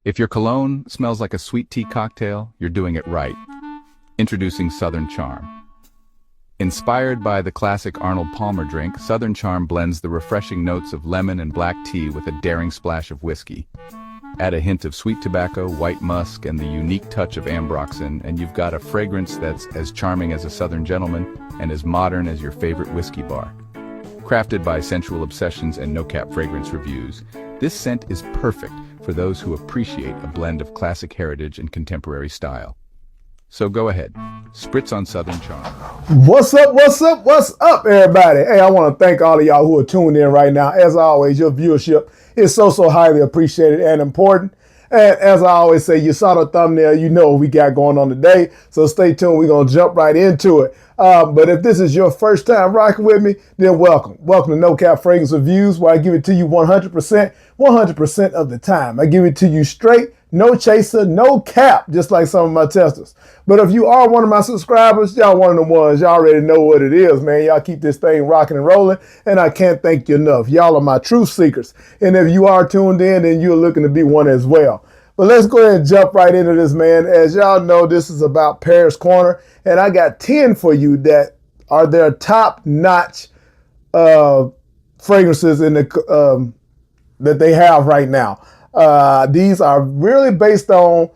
If your cologne smells like a sweet tea cocktail, you're doing it right. Introducing Southern Charm. Inspired by the classic Arnold Palmer drink, Southern Charm blends the refreshing notes of lemon and black tea with a daring splash of whiskey. Add a hint of sweet tobacco, white musk, and the unique touch of ambroxan, and you've got a fragrance that's as charming as a Southern gentleman and as modern as your favorite whiskey bar. Crafted by Sensual Obsessions and NoCap Fragrance Reviews, this scent is perfect for those who appreciate a blend of classic heritage and contemporary style. So go ahead, spritz on Southern Charm. What's up, everybody? Hey, I want to thank all of y'all who are tuned in right now. As always, your viewership is so highly appreciated and important. And as I always say, you saw the thumbnail, you know what we got going on today. So stay tuned, we're going to jump right into it. But if this is your first time rocking with me, then welcome. Welcome to NoCap Fragrance Reviews, where I give it to you 100% of the time. I give it to you straight, no chaser, no cap, just like some of my testers. But if you are one of my subscribers, y'all one of the ones, y'all already know what it is, man. Y'all keep this thing rocking and rolling, and I can't thank you enough. Y'all are my truth seekers. And if you are tuned in, then you're looking to be one as well. But let's go ahead and jump right into this, man. As y'all know, this is about Paris Corner, and I got 10 for you that are their top-notch fragrances in the that they have right now. These are really based on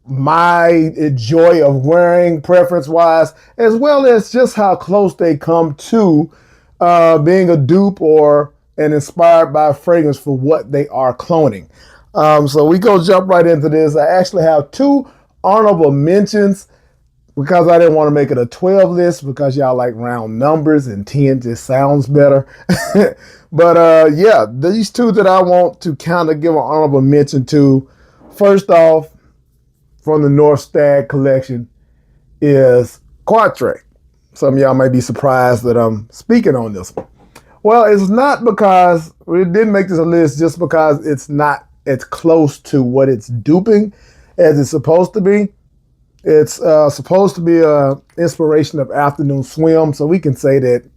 my joy of wearing, preference-wise, as well as just how close they come to being a dupe or an inspired by fragrance for what they are cloning. So we go jump right into this. I actually have 2 honorable mentions because I didn't want to make it a 12 list because y'all like round numbers and 10 just sounds better. But yeah, these 2 that I want to kind of give an honorable mention to. First off, from the North Stag collection is Quatre. Some of y'all may be surprised that I'm speaking on this one. Well, it's not because we didn't make this a list just because it's not as close to what it's duping as it's supposed to be. It's supposed to be a inspiration of Afternoon Swim, so we can say that,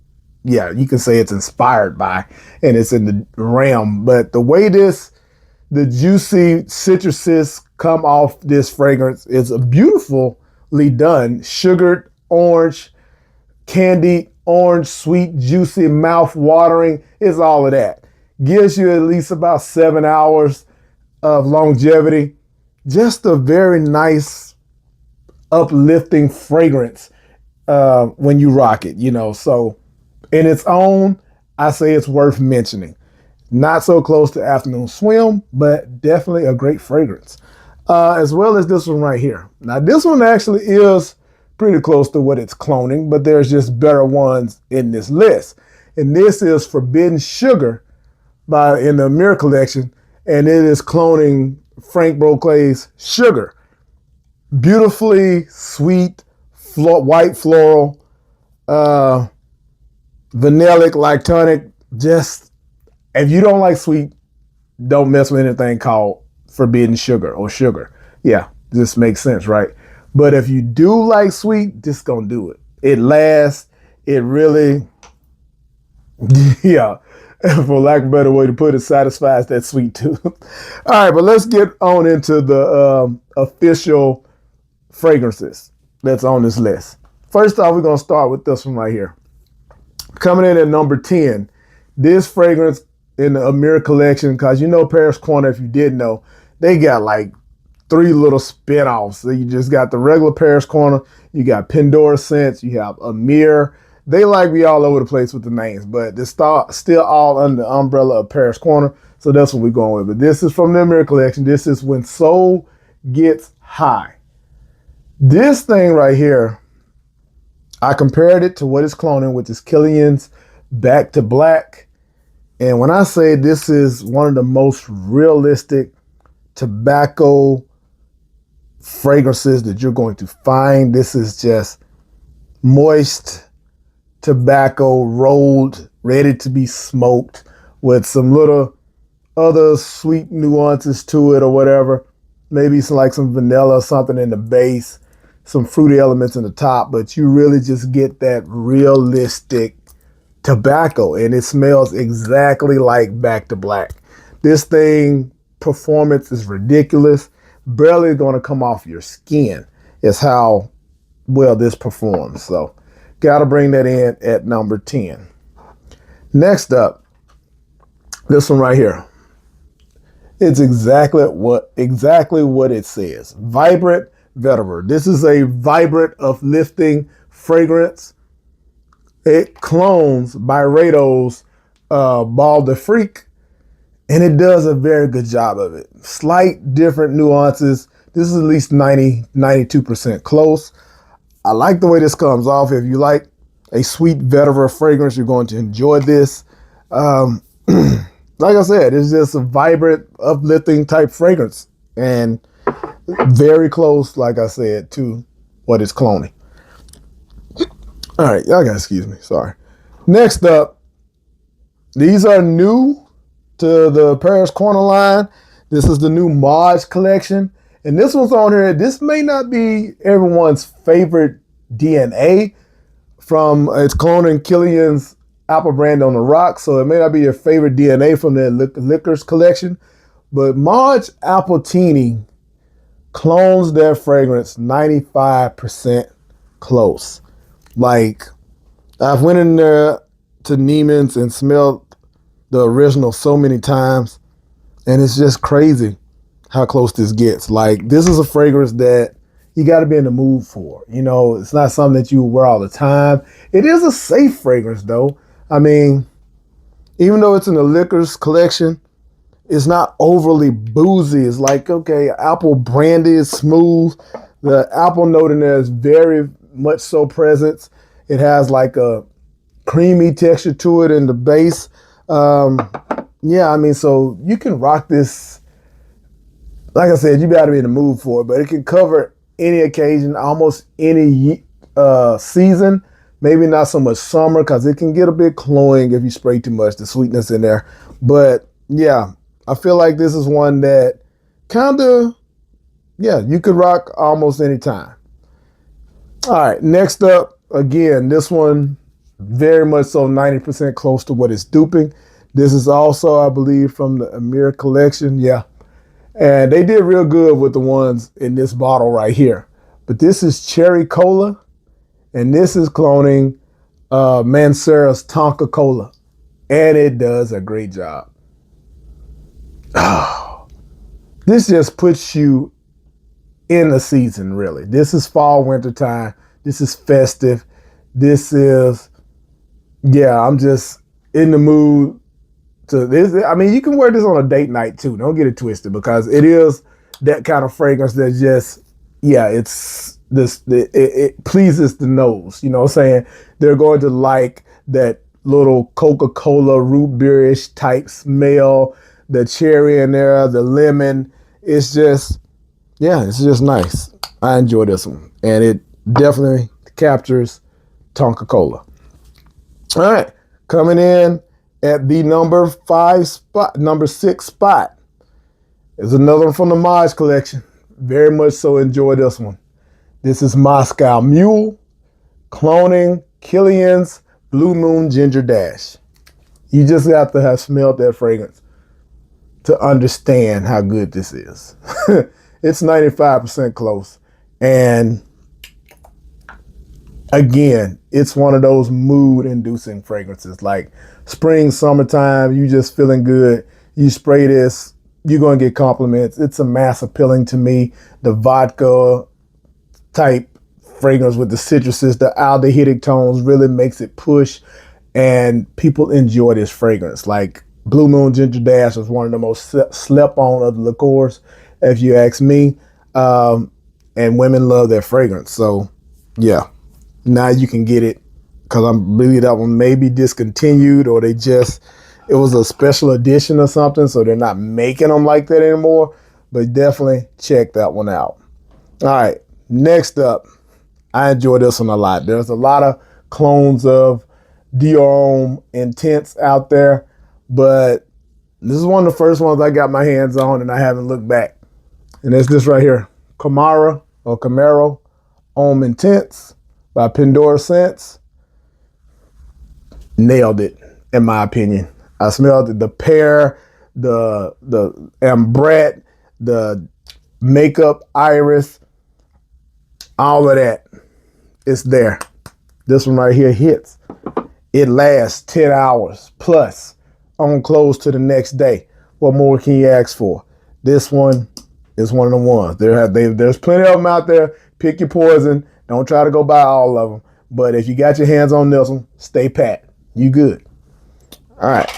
yeah, you can say it's inspired by, and it's in the realm. But the way the juicy citruses come off this fragrance is beautifully done. Sugared orange, candied orange, sweet, juicy, mouth-watering. It's all of that. Gives you at least about 7 hours of longevity. Just a very nice, uplifting fragrance when you rock it, you know. So in its own, I say it's worth mentioning. Not so close to Afternoon Swim, but definitely a great fragrance. As well as this one right here. Now this one actually is pretty close to what it's cloning, but there's just better ones in this list. And this is Forbidden Sugar in the Mirror collection, and it is cloning Frank Broclé's Sugar. Beautifully sweet, white floral, vanillic, lactonic. Just, if you don't like sweet, don't mess with anything called Forbidden Sugar or Sugar. Yeah, this makes sense, right? But if you do like sweet, this gonna do it. It lasts. It really, yeah, for lack of a better way to put it, satisfies that sweet tooth. All right, but let's get on into the official fragrances that's on this list. First off, we're gonna start with this one right here. Coming in at number 10, this fragrance in the Amir collection, because you know Paris Corner, if you didn't know, they got like 3 little spin-offs. So you just got the regular Paris Corner, you got Pandora Scents, you have Amir. They like be all over the place with the names, but they're still all under the umbrella of Paris Corner. So that's what we're going with. But this is from the Amir collection. This is When Soul Gets High. This thing right here, I compared it to what it's cloning, which is Killian's Back to Black. And when I say this is one of the most realistic tobacco fragrances that you're going to find, this is just moist tobacco rolled, ready to be smoked with some little other sweet nuances to it or whatever. Maybe some vanilla or something in the base, some fruity elements in the top, but you really just get that realistic tobacco, and it smells exactly like Back to Black. This thing, performance is ridiculous. barely going to come off your skin. Is how well this performs. So got to bring that in at number 10. Next up, this one right here. It's exactly what it says. Vibrant Vetra. This is a vibrant, uplifting fragrance. It clones Byredo's Ball de Freak, and it does a very good job of it. Slight different nuances. This is at least 92% close. I like the way this comes off. If you like a sweet vetiver fragrance, you're going to enjoy this. Like I said, it's just a vibrant, uplifting type fragrance, and very close, like I said, to what it's cloning. All right, y'all gotta excuse me, sorry. Next up, these are new to the Paris Corner line. This is the new Marge collection, and this one's on here. This may not be everyone's favorite DNA from its cloning Killian's Apple brand on the rock, so it may not be your favorite DNA from the liquors collection, but Marge Appletini clones their fragrance 95% close. Like, I've went in there to Neiman's and smelled the original so many times, and it's just crazy how close this gets. Like, this is a fragrance that you got to be in the mood for. You know, it's not something that you wear all the time. It is a safe fragrance, though. I mean, even though it's in the liquors collection, it's not overly boozy. It's like, okay, apple brandy is smooth. The apple note in there is very much so present. It has like a creamy texture to it in the base. Yeah, I mean, so you can rock this. Like I said, you got to be in the mood for it, but it can cover any occasion, almost any season. Maybe not so much summer because it can get a bit cloying if you spray too much, the sweetness in there. But yeah, I feel like this is one that kind of, yeah, you could rock almost any time. All right, next up, again, this one very much so 90% close to what it's duping. This is also, I believe, from the Amir collection. Yeah. And they did real good with the ones in this bottle right here. But this is Cherry Cola, and this is cloning Mancera's Tonka Cola. And it does a great job. Oh, this just puts you in the season, really. This is fall, winter time. This is festive. This is, yeah, I'm just in the mood to this. I mean, you can wear this on a date night too. Don't get it twisted, because it is that kind of fragrance that just, yeah, it's this, it pleases the nose. You know what I'm saying? They're going to like that little Coca-Cola root beerish type smell, the cherry in there, the lemon. It's just, yeah, it's just nice. I enjoy this one, and it definitely captures Tonka Cola. All right, coming in at the number 6 spot is another one from the Marge collection. Very much so enjoy this one. This is Moscow Mule, cloning Killian's Blue Moon Ginger Dash. You just have to have smelled that fragrance to understand how good this is. It's 95% close. And again, it's one of those mood-inducing fragrances. Like spring, summertime, you just feeling good. You spray this, you're going to get compliments. It's a mass appealing to me. The vodka type fragrance with the citruses, the aldehydic tones really makes it push, and people enjoy this fragrance. Like Blue Moon Ginger Dash is one of the most slept on of the liqueurs, if you ask me. And women love their fragrance. So yeah, now you can get it, because I'm believe that one may be discontinued, or it was a special edition or something, so they're not making them like that anymore. But definitely check that one out. All right, next up, I enjoy this one a lot. There's a lot of clones of Dior Intense out there, but this is one of the first ones I got my hands on, and I haven't looked back. And it's this right here, Camaro Homme Intense by Pandora Scents. Nailed it, in my opinion. I smelled the pear, the ambrette, the makeup, iris, all of that. It's there. This one right here hits. It lasts 10 hours plus on close to the next day. What more can you ask for? This one is one of the ones. There's plenty of them out there. Pick your poison. Don't try to go buy all of them. But if you got your hands on this one, stay pat. You good. All right.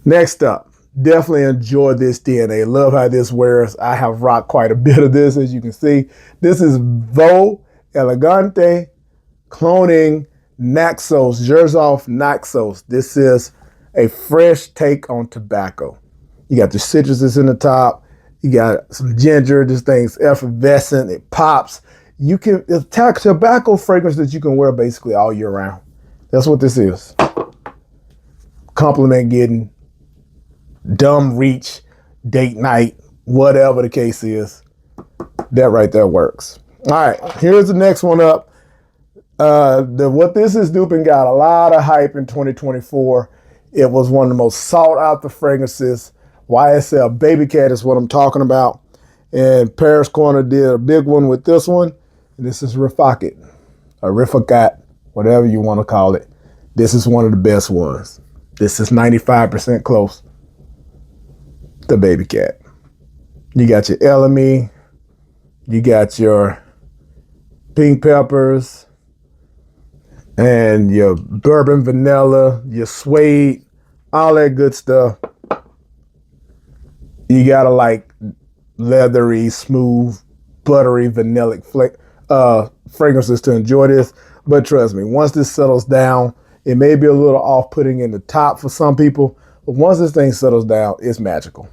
Next up, definitely enjoy this DNA. Love how this wears. I have rocked quite a bit of this, as you can see. This is Vo Elegante Cloning Naxos, Jerzoff Naxos. This is a fresh take on tobacco. You got the citruses in the top. You got some ginger. This thing's effervescent. It pops. It's tobacco fragrance that you can wear basically all year round. That's what this is. Compliment getting, dumb reach, date night, whatever the case is. That right there works. All right, here's the next one up. What this is duping got a lot of hype in 2024. It was one of the most sought after fragrances. YSL Baby Cat is what I'm talking about. And Paris Corner did a big one with this one. And this is Rifakat, or Rifakat, whatever you want to call it. This is one of the best ones. This is 95% close to Baby Cat. You got your LME, you got your pink peppers, and your bourbon vanilla, your suede, all that good stuff. You gotta like leathery, smooth, buttery, vanillic fragrances to enjoy this. But trust me, once this settles down, it may be a little off-putting in the top for some people, but once this thing settles down, it's magical.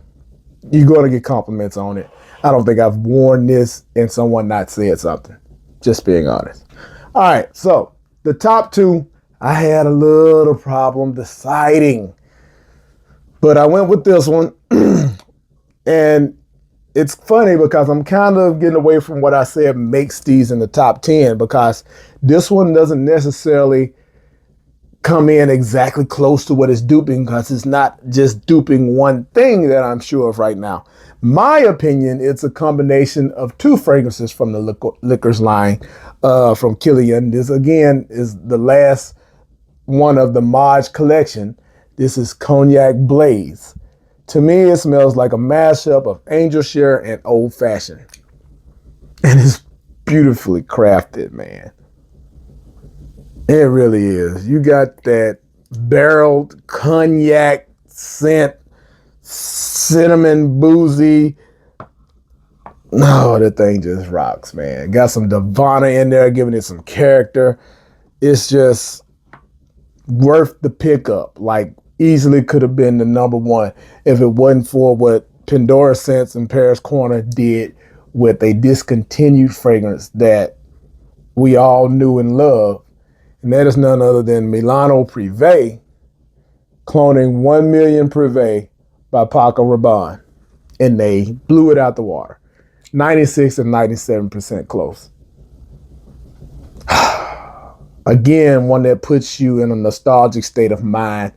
You're going to get compliments on it. I don't think I've worn this and someone not said something. Just being honest. All right, so the top two, I had a little problem deciding, but I went with this one. And it's funny because I'm kind of getting away from what I said makes these in the top 10, because this one doesn't necessarily come in exactly close to what it's duping, because it's not just duping one thing that I'm sure of right now. My opinion, it's a combination of two fragrances from the Liquors line from Killian. This again is the last one of the Marge collection. This is Cognac Blaze. To me, it smells like a mashup of Angel Share and Old Fashioned. And it's beautifully crafted, man. It really is. You got that barreled cognac scent, cinnamon boozy. No, that thing just rocks, man. Got some Divana in there, giving it some character. It's just worth the pickup. Like, easily could have been the number one if it wasn't for what Pandora Scents and Paris Corner did with a discontinued fragrance that we all knew and loved. And that is none other than Milano PR cloning 1 million Privé by Paco Rabanne. And they blew it out the water. 96 and 97% close. Again, one that puts you in a nostalgic state of mind.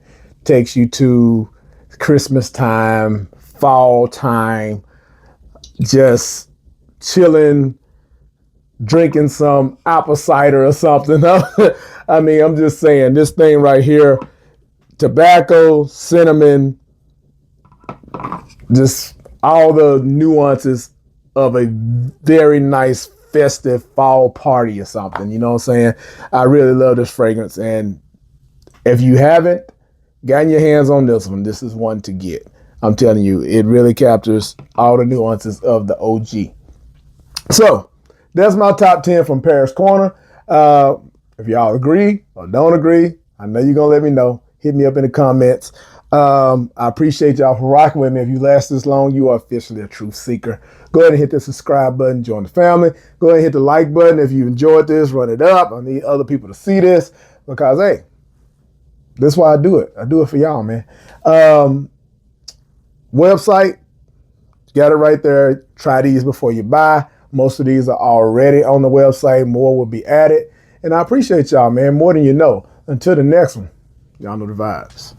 Takes you to Christmas time, fall time, just chilling, drinking some apple cider or something. I mean, I'm just saying, this thing right here, tobacco, cinnamon, just all the nuances of a very nice festive fall party or something. You know what I'm saying? I really love this fragrance. And if you haven't gotten your hands on this one, this is one to get. I'm telling you, it really captures all the nuances of the OG. So that's my top 10 from Paris Corner. If y'all agree or don't agree, I know you're going to let me know. Hit me up in the comments. I appreciate y'all for rocking with me. If you last this long, you are officially a truth seeker. Go ahead and hit the subscribe button, join the family. Go ahead and hit the like button. If you enjoyed this, run it up. I need other people to see this because, hey, that's why I do it. I do it for y'all, man. Website, got it right there. Try these before you buy. Most of these are already on the website. More will be added. And I appreciate y'all, man, more than you know. Until the next one, y'all know the vibes.